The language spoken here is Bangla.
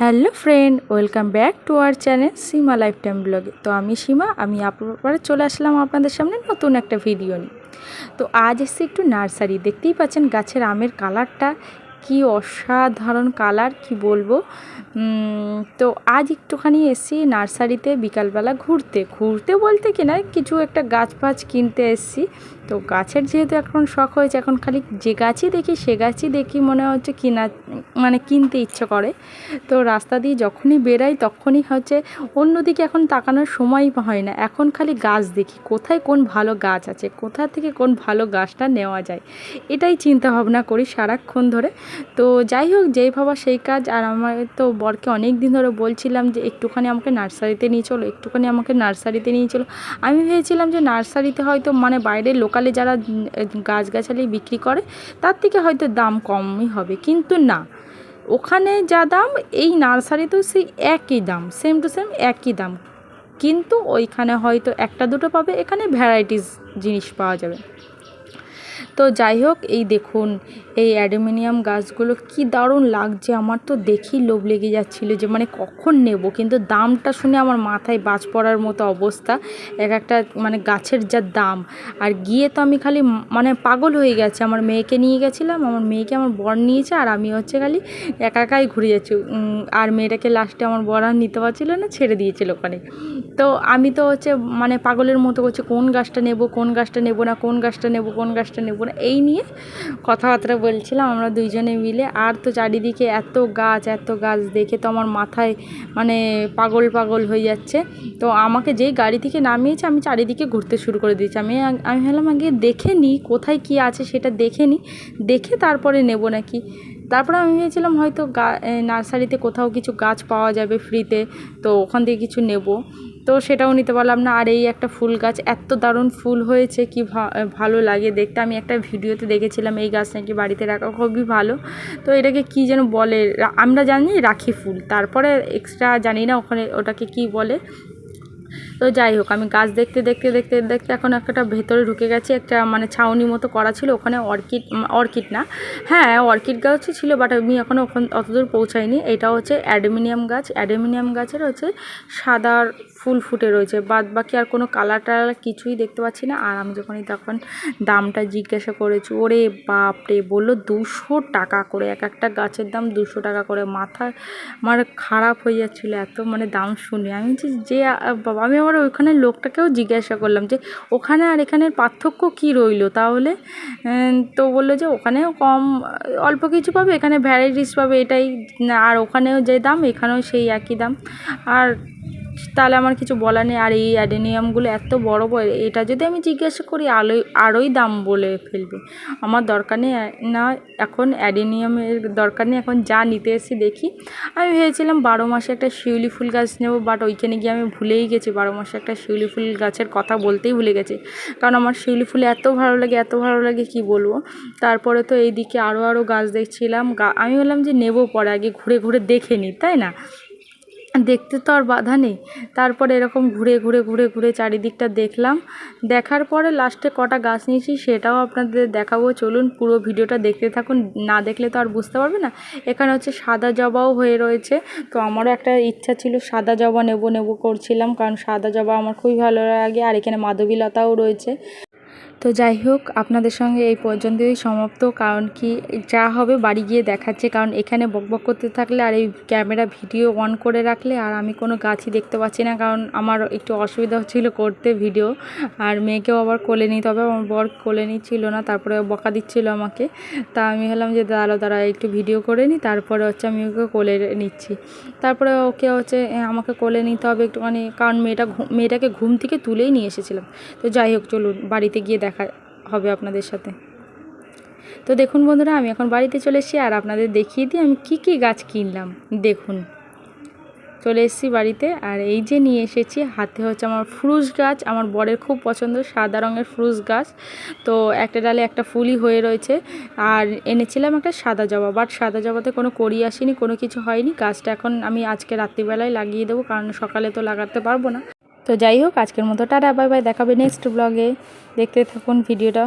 Hello friend, welcome back to our channel Seema life time ব্লগে। তো আমি সীমা, আমি আবার চলে আসলাম আপনাদের সামনে নতুন একটা ভিডিও নিয়ে। তো আজ এসেছি একটু নার্সারি। দেখতেই পাচ্ছেন গাছের আমের কালারটা কি অসাধারণ কালার, কি বলবো। তো আজ একটুখানি এসেছি নার্সারিতে বিকালবেলা ঘুরতে বলতে কিনা কিছু একটা গাছ ফাছ কিনতে এসেছি। তো গাছের যেহেতু এখন শখ হয়েছে, এখন খালি যে গাছই দেখি সে গাছই দেখি মনে হচ্ছে কিনতে ইচ্ছে করে। তো রাস্তা দিয়ে যখনই বেরাই তখনই হচ্ছে অন্যদিকে এখন তাকানোর সময়ই হয় না, এখন খালি গাছ দেখি, কোথায় কোন ভালো গাছ আছে, কোথা থেকে কোন ভালো গাছটা নেওয়া যায়, এটাই চিন্তা ভাবনা করি সারাক্ষণ ধরে। তো যাই হোক, যেই ভাবা সেই কাজ। আর আমার তো বরকে অনেক দিন ধরে বলছিলাম যে একটুখানি আমাকে নার্সারিতে নিয়ে চলো, একটুখানি আমাকে নার্সারিতে নিয়ে চলো। আমি ভেবেছিলাম যে নার্সারিতে হয়তো বাইরের লোকালে যারা গাছগাছালি বিক্রি করে তার থেকে হয়তো দাম কমই হবে, কিন্তু না, ওখানে যা দাম এই নার্সারিতেও সেই একই দাম, সেম টু সেম একই দাম, কিন্তু ওইখানে হয়তো একটা দুটো পাবে, এখানে ভ্যারাইটিস জিনিস পাওয়া যাবে। তো যাই হোক, এই দেখুন এই অ্যালুমিনিয়াম গাছগুলো কি দারুণ লাগছে, আমার তো দেখি লোভ লেগে যাচ্ছিলো যে কখন নেব, কিন্তু দামটা শুনে আমার মাথায় বাজ পড়ার মতো অবস্থা। একটা গাছের যা দাম, আর গিয়ে তো আমি খালি পাগল হয়ে গেছে। আমার মেয়েকে নিয়ে গেছিলাম, আমার মেয়েকে আমার বর নিয়েছে, আর আমি হচ্ছে খালি একাই ঘুরে যাচ্ছি। আর মেয়েটাকে লাস্টে আমার বর আর নিতে পারছিল না, ছেড়ে দিয়েছিল ওখানে। তো আমি তো হচ্ছে পাগলের মতো করছে, কোন গাছটা নেব, কোন গাছটা নেব না, কোন গাছটা নেব, কোন গাছটা নেব না, এই নিয়ে কথাবার্তা বলছিলাম আমরা দুইজনে মিলে। আর তো চারিদিকে এত গাছ দেখে তো আমার মাথায় পাগল হয়ে যাচ্ছে। তো আমাকে যেই গাড়ি থেকে নামিয়েছে আমি চারিদিকে ঘুরতে শুরু করে দিয়েছি। আমি ভাবলাম আগে দেখে নিই কোথায় কী আছে, সেটা দেখে নিই, দেখে তারপরে নেব নাকি। তারপরে আমি ভেবেছিলাম হয়তো নার্সারিতে কোথাও কিছু গাছ পাওয়া যাবে ফ্রিতে, তো ওখান থেকে কিছু নেব, তো সেটাও নিতে পারলাম না। আর এই একটা ফুল গাছ, এত দারুণ ফুল হয়েছে, কি ভালো লাগে দেখতে। আমি একটা ভিডিওতে দেখেছিলাম এই গাছ নাকি বাড়িতে রাখা খুবই ভালো। তো এটাকে কি যেন বলে, আমরা জানি রাখি ফুল, তারপরে এক্সট্রা জানি না ওখানে ওটাকে কি বলে। তো যাই হোক, আমি গাছ দেখতে এখন একটা ভেতরে ঢুকে গেছি। একটা ছাউনি মতো করা ছিল, ওখানে অর্কিড না, হ্যাঁ অর্কিড গাছই ছিল, বাট আমি এখনও অতদূর পৌঁছাইনি। এটা হচ্ছে অ্যাডেমিনিয়াম গাছ। অ্যাডেমিনিয়াম গাছের হচ্ছে সাদা ফুল ফুটে রয়েছে, বাদ বাকি আর কোনো কালার টালার কিছুই দেখতে পাচ্ছি না। আর আমি তখন দামটা জিজ্ঞাসা করেছি, ওরে বাপরে, বললো 200 টাকা করে, একটা গাছের দাম 200 টাকা করে। মাথা আমার খারাপ হয়ে যাচ্ছিলো এত দাম শুনে। আমি যে বাবা, আমি আবার ওইখানে লোকটাকেও জিজ্ঞাসা করলাম যে ওখানে আর এখানের পার্থক্য কী রইলো তাহলে। তো বললো যে ওখানেও অল্প কিছু পাবে, এখানে ভ্যারাইটিস পাবে, এটাই। আর ওখানেও যে দাম এখানেও সেই একই দাম। আর তাহলে আমার কিছু বলার নেই। আর এই অ্যাডেনিয়ামগুলো এত বড় বড়, এটা যদি আমি জিজ্ঞাসা করি আরোই দাম বলে ফেলবে। আমার দরকার নেই না, এখন অ্যাডেনিয়ামের দরকার নেই, এখন যা নিতে এসেছি দেখি। আমি ভেবেছিলাম 12 মাসে একটা শিউলি ফুল গাছ নেব, বাট ওইখানে গিয়ে আমি ভুলেই গেছি 12 মাসে একটা শিউলি ফুল গাছের কথা বলতেই ভুলে গেছি, কারণ আমার শিউলি ফুল এত ভালো লাগে কি বলবো। তারপরে তো এইদিকে আরও গাছ দেখছিলাম, আমি বললাম যে নেব পরে, আগে ঘুরে দেখে নিই, তাই না, দেখতে তো আর বাধা নেই। তারপরে এরকম ঘুরে চারিদিকটা দেখলাম, দেখার পরে লাস্টে কটা গাছ নিয়েছি সেটাও আপনাদের দেখাবো। চলুন পুরো ভিডিওটা দেখতে থাকুন, না দেখলে তো আর বুঝতে পারবে না। এখানে হচ্ছে সাদা জবাও হয়ে রয়েছে, তো আমারও একটা ইচ্ছা ছিল সাদা জবা নেব করছিলাম, কারণ সাদা জবা আমার খুবই ভালো লাগে। আর এখানে মাধবীলতাও রয়েছে। তো যাই হোক, আপনাদের সঙ্গে এই পর্যন্তই সমাপ্ত, কারণ কি যা হবে বাড়ি গিয়ে দেখাচ্ছে, কারণ এখানে বকবক করতে থাকলে আর এই ক্যামেরা ভিডিও অন করে রাখলে আর আমি কোনো গাছই দেখতে পাচ্ছি না, কারণ আমার একটু অসুবিধা হচ্ছিলো করতে ভিডিও। আর মেয়েকেও আবার কোলে নিতে হবে, আমার বর কোলে নিচ্ছিল না, তারপরে বকা দিচ্ছিলো আমাকে। তা আমি হলাম যে দাঁড়া একটু ভিডিও করে নিই, তারপরে হচ্ছে আমি ওকে কোলে নিচ্ছি। তারপরে ওকে হচ্ছে আমাকে কোলে নিতে হবে একটুখানি, কারণ মেয়েটাকে ঘুম থেকে তুলেই নিয়ে এসেছিলাম। তো যাই হোক, চলুন বাড়িতে গিয়ে দেখা হবে আপনাদের সাথে। তো দেখুন বন্ধুরা, আমি এখন বাড়িতে চলে এসেছি, আর আপনাদের দেখিয়ে দিই আমি কি গাছ কিনলাম। দেখুন, চলে এসেছি বাড়িতে, আর এই যে নিয়ে এসেছি হাতে হচ্ছে আমার ফ্রুজ গাছ, আমার বরের খুব পছন্দ সাদা রঙের ফ্রুজ গাছ। তো একটা ডালে একটা ফুলই হয়ে রয়েছে। আর এনেছিলাম একটা সাদা জবা, বাট সাদা জবাতে কোনো কড়ি আসেনি, কোনো কিছু হয়নি। গাছটা এখন আমি আজকে রাত্রিবেলায় লাগিয়ে দেবো, কারণ সকালে তো লাগাতে পারবো না। তো যাই হোক, আজকের মতো টাটা, বাই বাই, দেখাবে নেক্সট ব্লগে, দেখতে থাকুন ভিডিওটা।